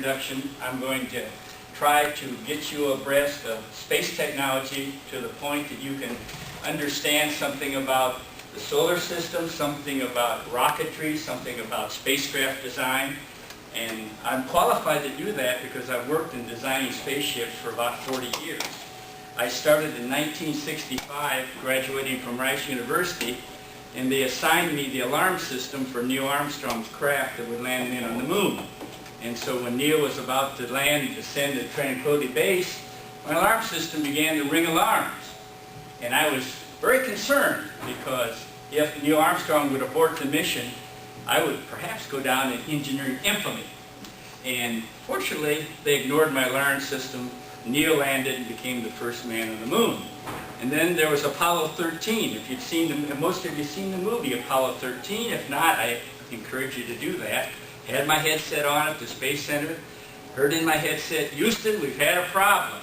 introduction, I'm going to try to get you abreast of space technology to the point that you can understand something about the solar system, something about rocketry, something about spacecraft design. And I'm qualified to do that because I've worked in designing spaceships for about 40 years. I started in 1965, graduating from Rice University, and they assigned me the alarm system for Neil Armstrong's craft that would land men on the moon. And so when Neil was about to land and descend at Tranquility Base, my alarm system began to ring alarms. And I was very concerned because if Neil Armstrong would abort the mission, I would perhaps go down in engineering infamy. And fortunately, they ignored my alarm system. Neil landed and became the first man on the moon. And then there was Apollo 13. If you've seen most of you seen the movie Apollo 13. If not, I encourage you to do that. Had my headset on at the Space Center. Heard in my headset, Houston, we've had a problem.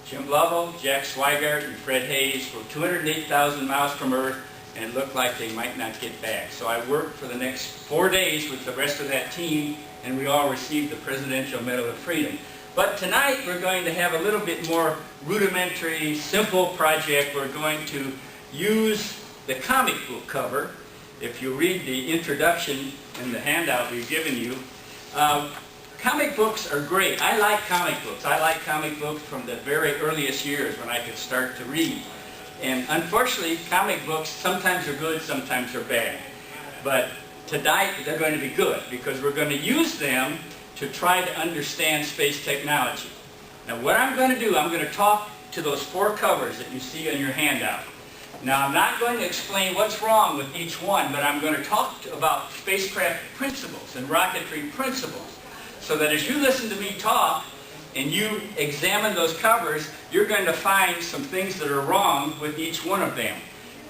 Jim Lovell, Jack Swigert, and Fred Hayes were 208,000 miles from Earth, and it looked like they might not get back. So I worked for the next 4 days with the rest of that team, and we all received the Presidential Medal of Freedom. But tonight we're going to have a little bit more rudimentary, simple project. We're going to use the comic book cover. If you read the introduction in the handout we've given you, comic books are great. I like comic books. I like comic books from the very earliest years when I could start to read. And unfortunately, comic books sometimes are good, sometimes are bad. But tonight they're going to be good because we're going to use them to try to understand space technology. Now what I'm going to do, I'm going to talk to those 4 covers that you see on your handout. Now I'm not going to explain what's wrong with each one, but I'm going to talk about spacecraft principles and rocketry principles, so that as you listen to me talk and you examine those covers, you're going to find some things that are wrong with each one of them.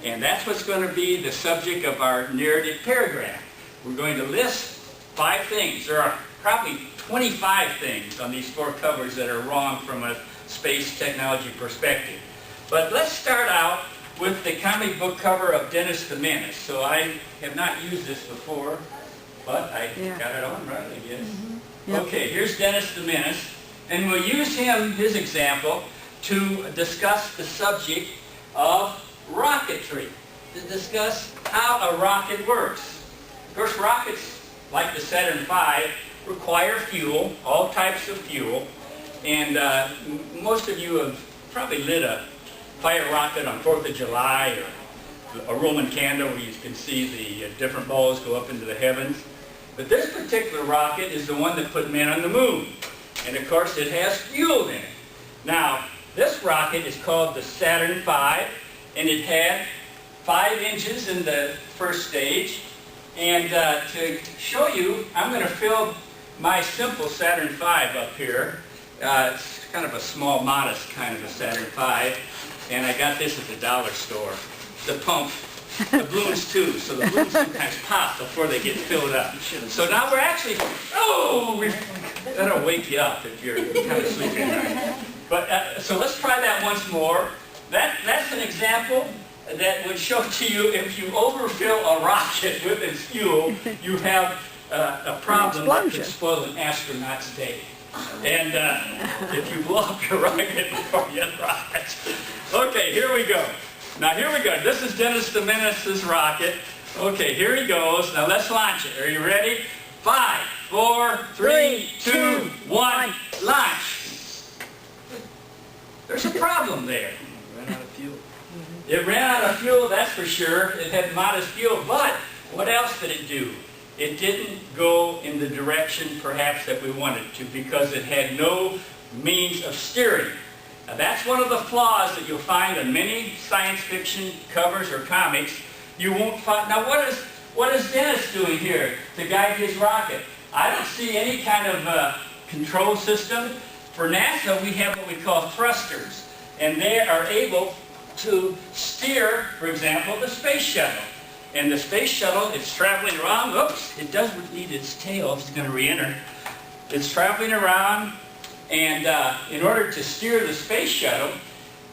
And that's what's going to be the subject of our narrative paragraph. We're going to list 5 things. There are probably 25 things on these 4 covers that are wrong from a space technology perspective. But let's start out with the comic book cover of Dennis the Menace. So I have not used this before, but I got it on right, I guess. Yep. Okay, here's Dennis the Menace. And we'll use his example, to discuss the subject of rocketry, to discuss how a rocket works. Of course, rockets, like the Saturn V, require fuel, all types of fuel, and most of you have probably lit a fire rocket on 4th of July, or a Roman candle where you can see the different balls go up into the heavens. But this particular rocket is the one that put men on the moon. And of course it has fuel in it. Now, this rocket is called the Saturn V, and it had 5 engines in the first stage. And to show you, I'm going to fill my simple Saturn V up here. It's kind of a small, modest kind of a Saturn V. And I got this at the dollar store. The pump, the balloons too, so the balloons sometimes pop before they get filled up. So now we're actually, that'll wake you up if you're kind of sleeping, right? But, so let's try that once more. That's an example that would show to you if you overfill a rocket with its fuel, you have a problem that could spoil an astronaut's day. And if you blow up your rocket before you unrocket. Okay, here we go. Now here we go. This is Dennis the Menace's rocket. Okay, here he goes. Now let's launch it. Are you ready? 5, 4, 3, 2, 1, launch. There's a problem there. It ran out of fuel. It ran out of fuel, that's for sure. It had modest fuel, but what else did it do? It didn't go in the direction perhaps that we wanted to because it had no means of steering. Now that's one of the flaws that you'll find in many science fiction covers or comics. You won't find. Now what is Dennis doing here to guide his rocket? I don't see any kind of control system. For NASA we have what we call thrusters, and they are able to steer, for example, the space shuttle. And the space shuttle is traveling around. Oops, it doesn't need its tail if it's going to re-enter. It's traveling around, and in order to steer the space shuttle,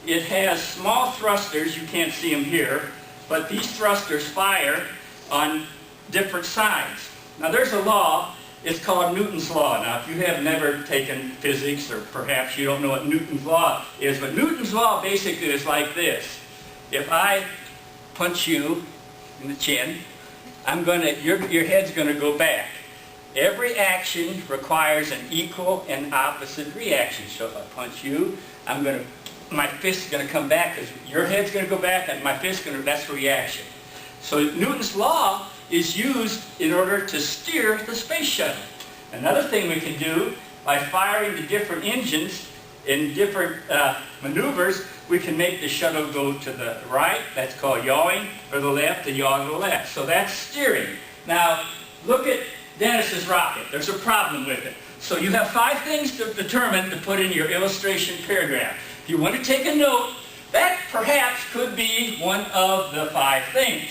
it has small thrusters. You can't see them here, but these thrusters fire on different sides. Now there's a law It's called Newton's law. Now, if you have never taken physics, or perhaps you don't know what Newton's law is, but Newton's law basically is like this. If I punch you in the chin, your head's going to go back. Every action requires an equal and opposite reaction. So if I punch you, my fist's going to come back because your head's going to go back and my fist's going to, that's reaction. So Newton's law is used in order to steer the space shuttle. Another thing we can do, by firing the different engines in different maneuvers, we can make the shuttle go to the right, that's called yawing, or the left, to yaw to the left. So that's steering. Now, look at Dennis's rocket. There's a problem with it. So you have 5 things to determine to put in your illustration paragraph. If you want to take a note, that perhaps could be one of the 5 things.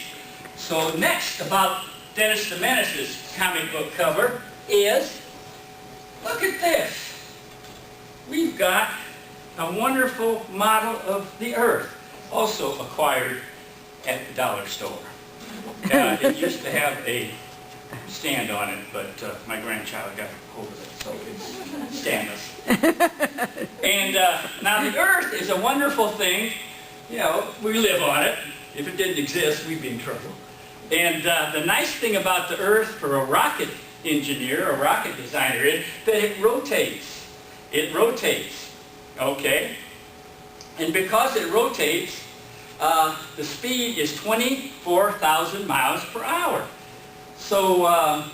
So next, about Dennis the Menace's comic book cover is, look at this. We've got a wonderful model of the Earth, also acquired at the dollar store. It used to have a stand on it, but my grandchild got hold of it, so it's standless. And now the Earth is a wonderful thing. You know, we live on it. If it didn't exist, we'd be in trouble. And the nice thing about the Earth for a rocket engineer, a rocket designer, is that it rotates. It rotates, okay? And because it rotates, the speed is 24,000 miles per hour. So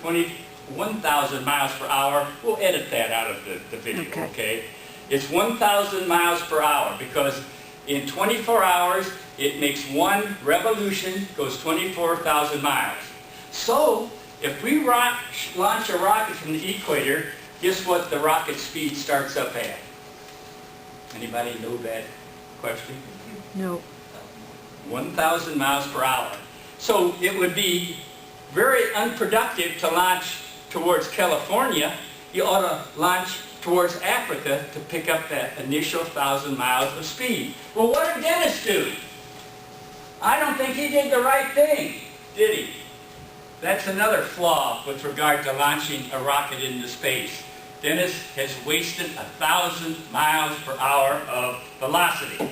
21,000 miles per hour, we'll edit that out of the video, okay? It's 1,000 miles per hour because in 24 hours, it makes 1 revolution, goes 24,000 miles. So, if we launch a rocket from the equator, guess what the rocket speed starts up at? Anybody know that question? No. 1,000 miles per hour. So, it would be very unproductive to launch towards California. You ought to launch towards Africa to pick up that initial 1,000 miles of speed. Well, what did Dennis do? I don't think he did the right thing, did he? That's another flaw with regard to launching a rocket into space. Dennis has wasted 1,000 miles per hour of velocity.